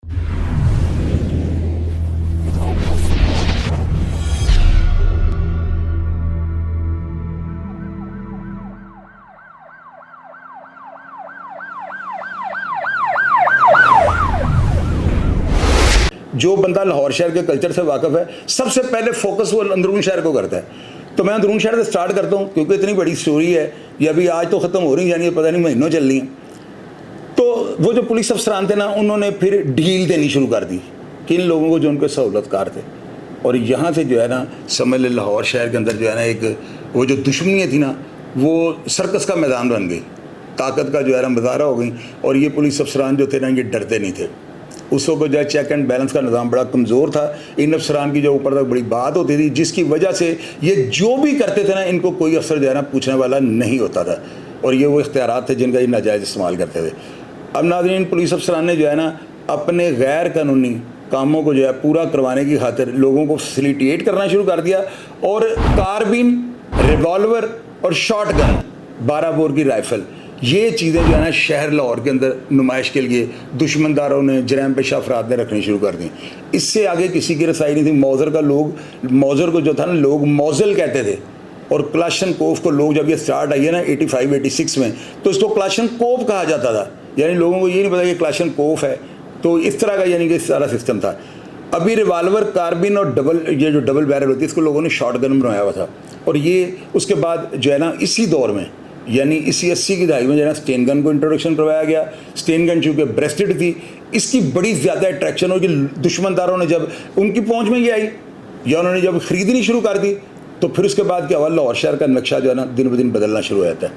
जो बंदा लाहौर शहर के कल्चर से वाकिफ़ है, सबसे पहले फोकस वो अंदरून शहर को करता है। तो मैं अंदरून शहर से स्टार्ट करता हूँ, क्योंकि इतनी बड़ी स्टोरी है, ये अभी आज तो ख़त्म हो रही, यानी पता नहीं महीनों चल रही हैं। तो वो जो पुलिस अफसरान थे ना, उन्होंने फिर ढील देनी शुरू कर दी कि इन लोगों को जो उनके सहूलतकार थे, और यहाँ से जो है ना, समझ ले लाहौर शहर के अंदर जो है ना, एक वो जो दुश्मनियाँ थी ना, वो सर्कस का मैदान बन गई, ताकत का जो है ना मुजाहरा हो गई। और ये पुलिस अफसरान जो थे ना, ये डरते नहीं थे। उस वक्त जो है चेक एंड बैलेंस का निज़ाम बड़ा कमज़ोर था। इन अफसरान की जो ऊपर तक बड़ी बात होती थी, जिसकी वजह से ये जो भी करते थे ना, इनको कोई अफसर जो है ना पूछने वाला नहीं होता था, और ये वो इख्तियारात थे जिनका ये नाजायज़ इस्तेमाल करते थे। अब नाज़रीन, पुलिस अफसरान ने जो है ना अपने गैर कानूनी कामों को जो है पूरा करवाने की खातिर लोगों को फैसिलिटेट करना शुरू कर दिया, और कारबीन, रिवॉल्वर और शॉट गन, 12 बोर की राइफ़ल, ये चीज़ें जो है ना शहर लाहौर के अंदर नुमाइश के लिए दुश्मनदारों ने, जराइम पेशा अफराद ने रखनी शुरू कर दी। इससे आगे किसी की रसाई नहीं थी। मौज़र का लोग, मौज़र को जो था ना, लोग मौज़ल कहते थे, और क्लाशन कोफ को लोग, जब ये स्टार्ट आई है ना 85-86 में, तो इसको क्लाशन कोफ कहा जाता था। यानी लोगों को ये नहीं पता कि क्लाशन कोफ है, तो इस तरह का यानी कि सारा सिस्टम था। अभी रिवाल्वर, कार्बिन और ये जो डबल बैरल होती है, इसको लोगों ने शॉट गन बनाया हुआ था। और ये उसके बाद जो है ना इसी दौर में, यानी इसी 80 की दहाई में जो है ना स्टेन गन को इंट्रोडक्शन करवाया गया। स्टेन गन चूँकि ब्रेस्टेड थी, इसकी बड़ी ज़्यादा अट्रैक्शन हो कि दुश्मनदारों ने जब उनकी पहुँच में ये आई, या उन्होंने जब ख़रीदनी शुरू कर दी, तो फिर उसके बाद क्या हुआ, लाहौर शहर का नक्शा जो है ना दिन ब दिन बदलना शुरू हो जाता है।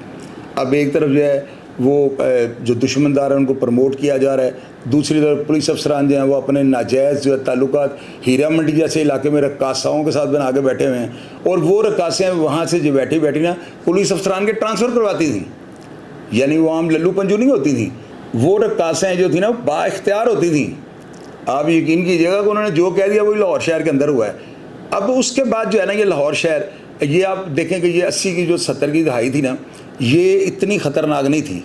अब एक तरफ जो है वो जो दुश्मनदार हैं उनको प्रमोट किया जा रहा है, दूसरी तरफ पुलिस अफसरान जो हैं वो अपने नाजायज़ जो है ताल्लुकात हीरा मंडी जैसे इलाके में रक्कासाओं के साथ बना के बैठे हुए हैं, और वो रक्कासें वहाँ से जो बैठी ना पुलिस अफसरान के ट्रांसफ़र करवाती थी। यानी वो आम लल्लू पंजू नहीं होती थी, वो रक्कासें जो थी ना बाइख्तियार होती थी। आप यकीन कीजिएगा कि उन्होंने जो कह दिया वही लाहौर शहर के अंदर हुआ है। अब उसके बाद जो है ना ये लाहौर शहर, ये आप देखें कि ये 80 की जो 70 की दहाई थी ना, ये इतनी ख़तरनाक नहीं थी।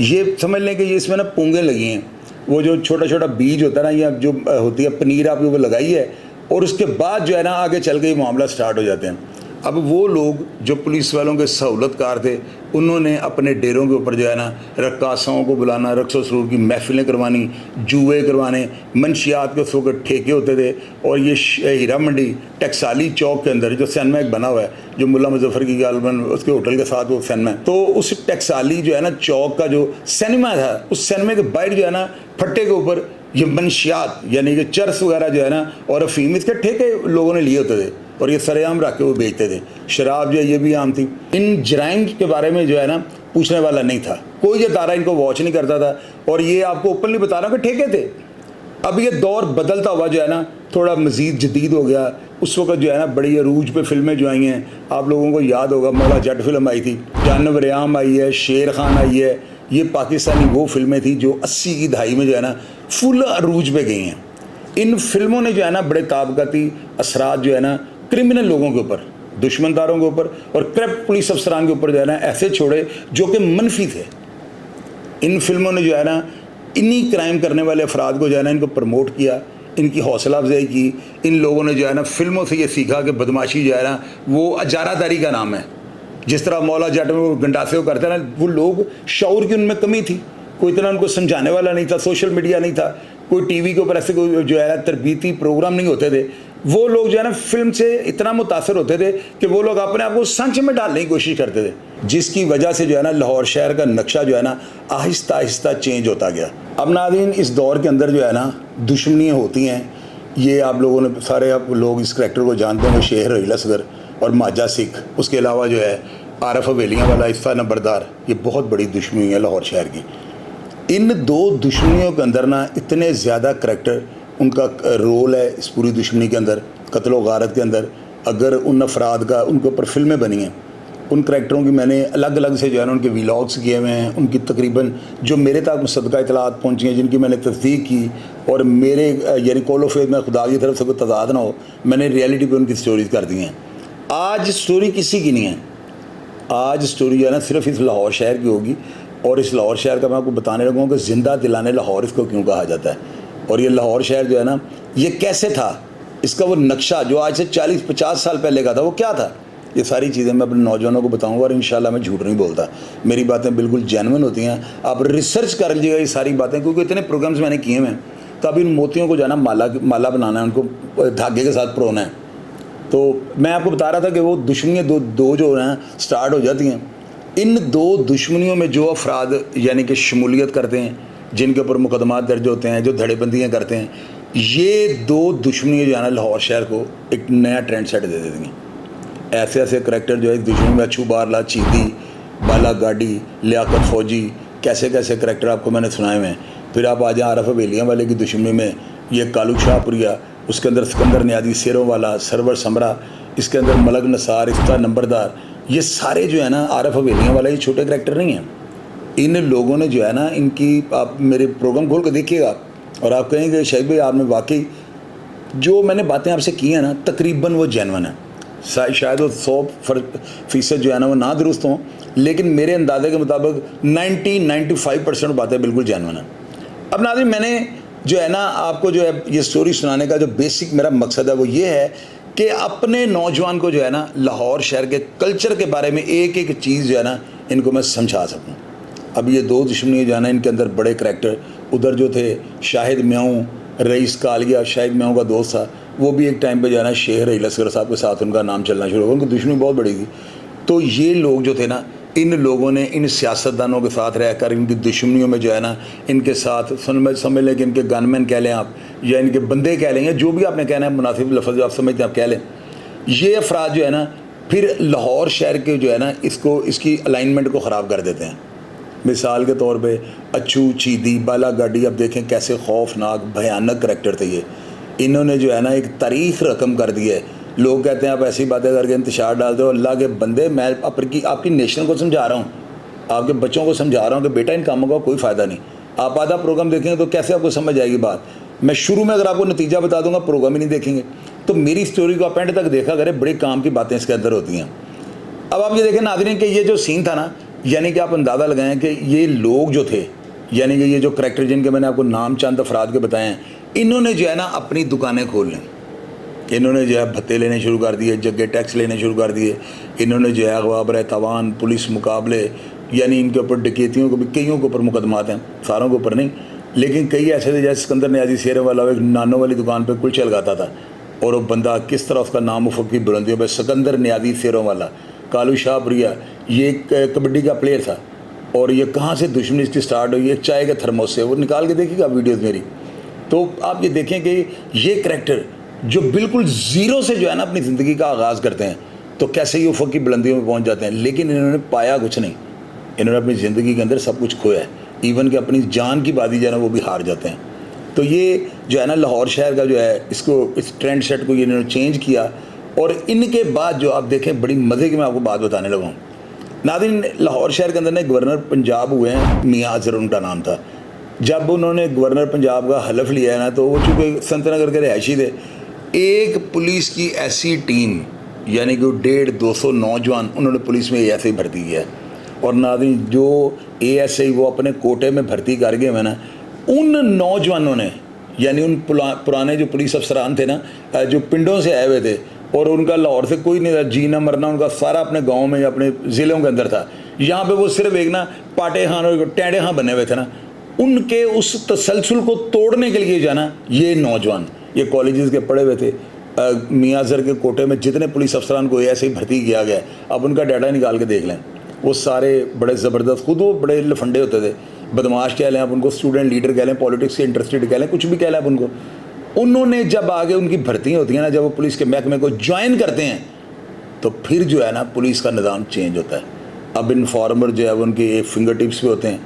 ये समझ लें कि ये इसमें ना पूंगें लगी हैं, वो जो छोटा छोटा बीज होता है ना, या जो होती है पनीर आपने वो लगाई है, और उसके बाद जो है ना आगे चल के ये मामला स्टार्ट हो जाते हैं। अब वो लोग जो पुलिस वालों के सहूलतकार थे, उन्होंने अपने डेरों के ऊपर जो है ना रक्कासाओं को बुलाना, रक्स व सुरूर की महफिलें करवानी, जुए करवाने, मंशियात के उस वक्त ठेके होते थे। और ये हीरा मंडी टकसाली चौक के अंदर जो सिनेमा एक बना हुआ है, जो मुल्ला मुजफ्फर की गालबन उसके होटल के साथ वो सिनेमा है, तो उस टकसाली जो है ना चौक का जो सिनेमा था, उस सिनेमा के बाहर जो है ना फट्टे के ऊपर ये मंशियात यानी कि चरस वगैरह जो है ना और अफीम, इसके ठेके लोगों ने लिए होते थे, और ये सरेआम रख के वो बेचते थे। शराब जो है ये भी आम थी। इन जराइम के बारे में जो है ना पूछने वाला नहीं था, कोई ये तारा इनको वॉच नहीं करता था, और ये आपको ओपनली बता रहा हूँ कि ठेके थे। अब ये दौर बदलता हुआ जो है ना थोड़ा मज़ीद जदीद हो गया। उस वक्त जो है ना बड़ी अरूज पे फिल्में जो आई हैं, आप लोगों को याद होगा मौला जट फिल्म आई थी, जानवर आम आई है, शेर खान आई है, ये पाकिस्तानी वो फिल्में थी जो 80 की दहाई में जो है ना फुल अरूज पे गई हैं। इन फिल्मों ने जो है ना बड़े ताबकाती असरात जो है ना क्रिमिनल लोगों के ऊपर, दुश्मनदारों के ऊपर और करप्ट पुलिस अफसरान के ऊपर जो है ना ऐसे छोड़े जो कि मनफी थे। इन फिल्मों ने जो है ना इन्हीं क्राइम करने वाले अफराद को जो है ना इनको प्रमोट किया, इनकी हौसला अफजाई की। इन लोगों ने जो है ना फिल्मों से ये सीखा कि बदमाशी जो है ना वो अजारादारी का नाम है। जिस तरह मौला जट में वो गंडासे को करते ना, वो लोग शऊर की उनमें कमी थी, कोई इतना उनको समझाने वाला नहीं था, सोशल मीडिया नहीं था, कोई टीवी के ऊपर ऐसे कोई जो है ना तरबीती प्रोग्राम नहीं होते थे। वो लोग जो है ना फिल्म से इतना मुतासर होते थे कि वो लोग अपने आप को संच में डालने की कोशिश करते थे, जिसकी वजह से जो है ना लाहौर शहर का नक्शा जो है ना आहिस्ता आहिस्ता चेंज होता गया। अब नाज़रीन, इस दौर के अंदर जो है ना दुश्मनियाँ होती हैं, ये आप लोगों ने सारे आप लोग इस करैक्टर को जानते हैं, शेर रहीला असगर और माजा सिख। उसके अलावा जो है आरफ हवेलियाँ वाला हिस्सा नंबरदार, ये बहुत बड़ी दुश्मनी है लाहौर शहर की। इन दो दुश्मनियों के अंदर ना इतने ज़्यादा करैक्टर, उनका रोल है इस पूरी दुश्मनी के अंदर, कत्ल व गारत के अंदर। अगर उन अफराद का उनके ऊपर फिल्में बनी हैं, उन करैक्टरों की मैंने अलग अलग से जो है ना उनके व्लॉग्स किए हुए हैं, उनकी तकरीबन जो मेरे तक मुसद्दक़ा इतलात पहुँची हैं, जिनकी मैंने तस्दीक की, और मेरे यानी कौल फेद में खुदा की तरफ से कोई तजाद ना हो, मैंने रियलिटी पे उनकी स्टोरीज़ कर दी हैं। आज स्टोरी किसी की नहीं है, आज स्टोरी जो है ना सिर्फ इस लाहौर शहर की होगी। और इस लाहौर शहर का मैं आपको बताने लगा कि ज़िंदा दिलाने लाहौर इसको क्यों कहा जाता है। اور یہ لاہور شہر جو ہے نا یہ کیسے تھا، اس کا وہ نقشہ جو آج سے 40-50 سال پہلے کا تھا وہ کیا تھا، یہ ساری چیزیں میں اپنے نوجوانوں کو بتاؤں گا، اور انشاءاللہ میں جھوٹ نہیں بولتا، میری باتیں بالکل جینوئن ہوتی ہیں. آپ ریسرچ کر لیجیے گا یہ ساری باتیں، کیونکہ اتنے پروگرامز میں نے کیے ہیں. تو اب ان موتیوں کو جو ہے نا مالا بنانا ہے، ان کو دھاگے کے ساتھ پرونا ہے. تو میں آپ کو بتا رہا تھا کہ وہ دشمنیاں دو جو ہیں سٹارٹ ہو جاتی ہیں. ان دو دشمنیوں میں جو افراد یعنی کہ شمولیت کرتے ہیں، جن کے اوپر مقدمات درج ہوتے ہیں، جو دھڑے بندیاں کرتے ہیں، یہ دو دشمنیاں جو ہے نا لاہور شہر کو ایک نیا ٹرینڈ سیٹ دے دیتی ہیں. ایسے ایسے کریکٹر جو ہے اس دشمنی میں، اچھو بارلا، چیدی، بالا گاڑی، لیاقت فوجی، کیسے کیسے کریکٹر آپ کو میں نے سنائے ہوئے ہیں. پھر آپ آ جائیں عارف حویلیاں والے کی دشمنی میں، یہ کالو شاہ پوریا، اس کے اندر سکندر نیازی سیروں والا، سرور سمرا، اس کے اندر ملک نثار، افتخار نمبردار، یہ سارے جو ہے نا عارف حویلیاں والے یہ چھوٹے کریکٹر نہیں ہیں. ان لوگوں نے جو ہے نا ان کی، آپ میرے پروگرام کھول کے دیکھیے گا اور آپ کہیں گے شاہد بھائی آپ نے واقعی جو میں نے باتیں آپ سے کی ہیں نا تقریباً وہ جینون ہیں. شاید وہ 100% جو ہے نا وہ نہ درست ہوں، لیکن میرے اندازے کے مطابق 95% باتیں بالکل جینون ہیں. اب ناظرین میں نے جو ہے نا آپ کو جو ہے یہ سٹوری سنانے کا جو بیسک میرا مقصد ہے وہ یہ ہے کہ اپنے نوجوان کو جو ہے نا لاہور شہر کے کلچر کے بارے میں ایک ایک چیز جو ہے نا ان کو میں سمجھا سکوں. اب یہ دو دشمنی جو ہے نا ان کے اندر بڑے کریکٹر ادھر جو تھے، شاہد میاؤں، رئیس کالیا، شاہد میاؤں کا دوست تھا، وہ بھی ایک ٹائم پہ جو ہے نا شیخ رئی لسکر صاحب کے ساتھ ان کا نام چلنا شروع ہوا، ان کی دشمنی بہت بڑی تھی. تو یہ لوگ جو تھے نا ان لوگوں نے ان سیاستدانوں کے ساتھ رہ کر ان کی دشمنیوں میں جو ہے نا ان کے ساتھ سمجھ لیں کہ ان کے گن مین کہہ لیں آپ، یا ان کے بندے کہہ لیں، یا جو بھی آپ نے کہنا ہے مناسب لفظ جو آپ سمجھتے ہیں آپ کہہ لیں، یہ افراد جو ہے نا پھر لاہور شہر کے جو ہے نا اس کی الائنمنٹ کو خراب کر دیتے ہیں. مثال کے طور پہ اچھو، چیدی، بالا گاڑی، اب دیکھیں کیسے خوفناک بھیانک کریکٹر تھے یہ. انہوں نے جو ہے نا ایک تاریخ رقم کر دی ہے. لوگ کہتے ہیں آپ ایسی باتیں کر کے انتشار ڈال دو، اللہ کے بندے میں آپ کی نیشن کو سمجھا رہا ہوں، آپ کے بچوں کو سمجھا رہا ہوں کہ بیٹا ان کاموں کا کوئی فائدہ نہیں. آپ آدھا پروگرام دیکھیں گے تو کیسے آپ کو سمجھ آئے گی بات. میں شروع میں اگر آپ کو نتیجہ بتا دوں گا پروگرام ہی نہیں دیکھیں گے. تو میری سٹوری کو آپ اینڈ تک دیکھا کریں، بڑے کام کی باتیں اس کے اندر ہوتی ہیں. اب آپ یہ دیکھیں ناظرین کہ یہ جو سین تھا نا، یعنی کہ آپ اندازہ لگائیں کہ یہ لوگ جو تھے، یعنی کہ یہ جو کریکٹر جن کے میں نے آپ کو نام چند افراد کے بتائے ہیں، انہوں نے جو ہے نا اپنی دکانیں کھول لیں. انہوں نے جو ہے بھتے لینے شروع کر دیے، جگہ ٹیکس لینے شروع کر دیے. انہوں نے جو ہے اغوا برائے تاوان، پولیس مقابلے، یعنی ان کے اوپر ڈکیتیوں کو بھی کئیوں کے اوپر مقدمات ہیں، ساروں کے اوپر نہیں، لیکن کئی ایسے تھے جیسے سکندر نیازی سیروں والا، ایک نانوں والی دکان پہ کلچے لگاتا تھا، اور وہ بندہ کس طرح اس کا نام افق کی بلندیوں پہ، سکندر نیازی سیروں والا. کالو شاہ پوریا یہ ایک کبڈی کا پلیئر تھا، اور یہ کہاں سے دشمنی اس کی سٹارٹ ہوئی ہے، چائے کے تھرموس سے. وہ نکال کے دیکھیے گا ویڈیوز میری. تو آپ یہ دیکھیں کہ یہ کریکٹر جو بالکل زیرو سے جو ہے نا اپنی زندگی کا آغاز کرتے ہیں، تو کیسے یہ افق کی بلندیوں میں پہنچ جاتے ہیں. لیکن انہوں نے پایا کچھ نہیں، انہوں نے اپنی زندگی کے اندر سب کچھ کھویا ہے، ایون کہ اپنی جان کی بازی جو ہے نا وہ بھی ہار جاتے ہیں. تو یہ جو ہے نا لاہور شہر کا جو ہے اس ٹرینڈ سیٹ کو انہوں نے چینج کیا. اور ان کے بعد جو آپ دیکھیں بڑی مزے کی میں آپ کو بات بتانے لگا ہوں. ناظرین لاہور شہر کے اندر نے گورنر پنجاب ہوئے ہیں، میاں اظہر ان کا نام تھا. جب انہوں نے گورنر پنجاب کا حلف لیا ہے نا، تو وہ چونکہ سنت نگر کے رہائشی تھے، ایک پولیس کی ایسی ٹیم یعنی کہ 150-200 نوجوان انہوں نے پولیس میں ایسے ہی بھرتی کیا ہے. اور ناظرین جو اے ایس آئی وہ اپنے کوٹے میں بھرتی کر گئے ہیں نا، ان نوجوانوں نے یعنی ان پرانے جو پولیس افسران تھے نا جو پنڈوں سے آئے ہوئے تھے، اور ان کا لاہور سے کوئی نہیں تھا، جینا مرنا ان کا سارا اپنے گاؤں میں یا اپنے ضلعوں کے اندر تھا. یہاں پہ وہ صرف ایک نا پاٹے خان اور ٹینڈے خان بنے ہوئے تھے نا. ان کے اس تسلسل کو توڑنے کے لیے جو ہے نا یہ نوجوان یہ کالجز کے پڑھے ہوئے تھے. میاں اظہر کے کوٹے میں جتنے پولیس افسران کو ایسے ہی بھرتی کیا گیا ہے، اب ان کا ڈیٹا نکال کے دیکھ لیں. وہ سارے بڑے زبردست، خود وہ بڑے لفنڈے ہوتے تھے، بدماش کہہ لیں آپ ان کو، اسٹوڈنٹ لیڈر کہہ لیں، پالیٹکس سے انٹرسٹڈ کہہ لیں، کچھ بھی کہہ لیں آپ ان کو. انہوں نے جب آگے ان کی بھرتیاں ہوتی ہیں نا، جب وہ پولیس کے محکمے کو جوائن کرتے ہیں، تو پھر جو ہے نا پولیس کا نظام چینج ہوتا ہے. اب انفارمر جو ہے وہ ان کے فنگر ٹپس پہ ہوتے ہیں.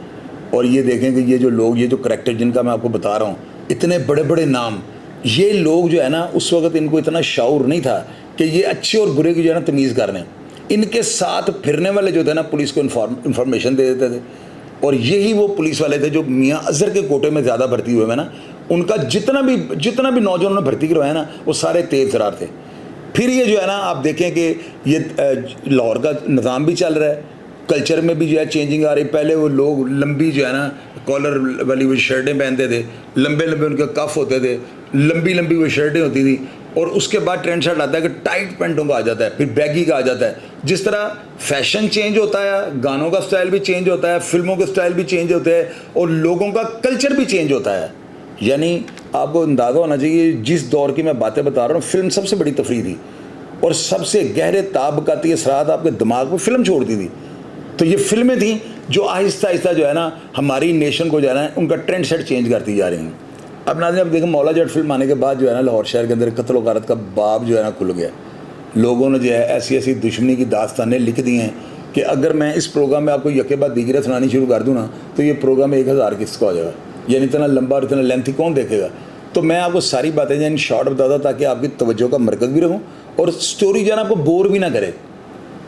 اور یہ دیکھیں کہ یہ جو لوگ، یہ جو کریکٹر جن کا میں آپ کو بتا رہا ہوں، اتنے بڑے بڑے نام، یہ لوگ جو ہے نا اس وقت ان کو اتنا شعور نہیں تھا کہ یہ اچھے اور برے کی جو ہے نا تمیز کر لیں. ان کے ساتھ پھرنے والے جو تھے نا پولیس کو انفارمیشن دے دیتے تھے. اور یہی وہ پولیس والے تھے جو میاں اظہر کے کوٹے میں زیادہ بھرتی ہوئے ہیں نا، ان کا جتنا بھی نوجوانوں نے بھرتی کروایا نا وہ سارے تیز ترار تھے. پھر یہ جو ہے نا آپ دیکھیں کہ یہ لاہور کا نظام بھی چل رہا ہے، कल्चर में भी जो है चेंजिंग आ रही। पहले वो लोग लंबी जो है ना कॉलर वाली वो शर्टें पहनते थे, लंबे लंबे उनके कफ होते थे, लंबी लंबी वो शर्टें होती थी। और उसके बाद ट्रेंड शर्ट आता है कि टाइट पैंटों का आ जाता है, फिर बैगी का आ जाता है। जिस तरह फैशन चेंज होता है, गानों का स्टाइल भी चेंज होता है, फिल्मों के स्टाइल भी चेंज होते हैं, और लोगों का कल्चर भी चेंज होता है। यानी आपको अंदाज़ा होना चाहिए, जिस दौर की मैं बातें बता रहा हूँ, फिल्म सबसे बड़ी तफरीह थी और सबसे गहरे ताबकाती असरात आपके दिमाग में फिल्म छोड़ती थी। तो ये फिल्में थी जो आहिस्ता आहिस्ता जो है ना हमारी नेशन को जो है ना उनका ट्रेंड सेट चेंज करती जा रही हैं। अब नाज़रीन, अब देखें, मौला जट फिल्म आने के बाद जो है ना लाहौर शहर के अंदर कत्ल वारदात का बाब जो है ना खुल गया। लोगों ने जो है ऐसी ऐसी दुश्मनी की दास्तानें लिख दी हैं कि अगर मैं इस प्रोग्राम में आपको यके बाद दीगरे सुनानी शुरू कर दूँ ना तो ये प्रोग्राम 1000 किस्त का हो जाएगा। यानी इतना लंबा और इतना लेंथी कौन देखेगा। तो मैं आपको सारी बातें यानी शॉर्ट बताता ताकि आपकी तवज्जो का मरकज़ भी रहूँ और स्टोरी जो है ना आपको बोर भी ना करे।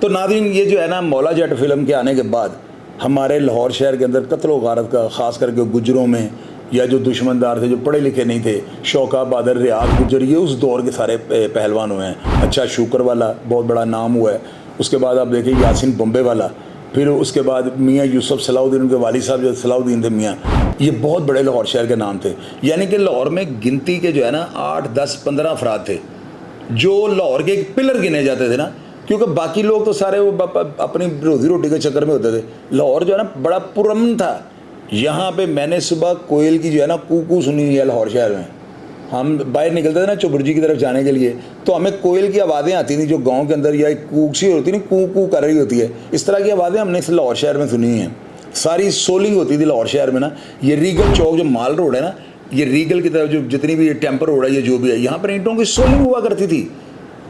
तो नाज़रीन, ये जो है ना मौला जट फिल्म के आने के बाद हमारे लाहौर शहर के अंदर कत्ल वारदात का ख़ास करके गुजरों में या जो दुश्मनदार थे, जो पढ़े लिखे नहीं थे, शौका बादर, रियाज गुजर, ये उस दौर के सारे पहलवान हुए हैं। अच्छा शुक्र वाला बहुत बड़ा नाम हुआ है। उसके बाद आप देखिए यासिन बम्बे वाला, फिर उसके बाद मियाँ यूसुफ सलाउद्दीन, उनके वालिद साहब जो सलाउद्दीन थे मियाँ, ये बहुत बड़े लाहौर शहर के नाम थे। यानी कि लाहौर में गिनती के जो है ना 8, 10, 15 अफराद थे जो लाहौर के एक पिलर गिने जाते थे ना, क्योंकि बाकी लोग तो सारे वो अपनी रोज़ी रोटी के चक्कर में होते थे। लाहौर जो है ना बड़ा पुरअमन था। यहाँ पे मैंने सुबह कोयल की जो है ना कू सुनी है लाहौर शहर में। हम बाहर निकलते थे ना चुबुर्जी की तरफ जाने के लिए, तो हमें कोयल की आवाज़ें आती थी जो गांव के अंदर या एक कूक सी होती नहीं, कू कर रही होती है। इस तरह की आवाज़ें हमने इस लाहौर शहर में सुनी हैं। सारी सोलिंग होती थी लाहौर शहर में ना। ये रीगल चौक जो माल रोड है ना, ये रीगल की तरफ जो जितनी भी टेम्पर रोड है, ये जो भी है, यहाँ पर ईंटों की सोलिंग हुआ करती थी।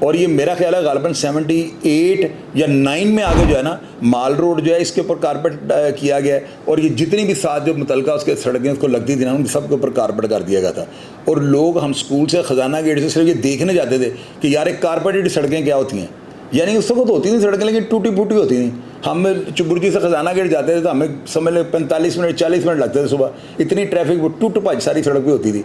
और ये मेरा ख्याल है गालिबन 78 या 9 में आगे जो है ना माल रोड जो है इसके ऊपर कारपेट किया गया है। और ये जितनी भी साथ जो मुतलका उसके सड़कें उसको लगती थी ना, उन सब के ऊपर कारपेट कर दिया गया था। और लोग, हम स्कूल से खजाना गेट से सिर्फ ये देखने जाते थे कि यार एक कारपेटेड सड़कें क्या होती हैं। यानी उस वक्त होती थी सड़कें लेकिन टूटी फूटी होती थी। हम चुबुर्जी से खजाना गेट जाते थे तो हमें समझ लें 45 मिनट 40 मिनट लगते थे सुबह। इतनी ट्रैफिक वो टूट पाई सारी सड़क पर होती थी।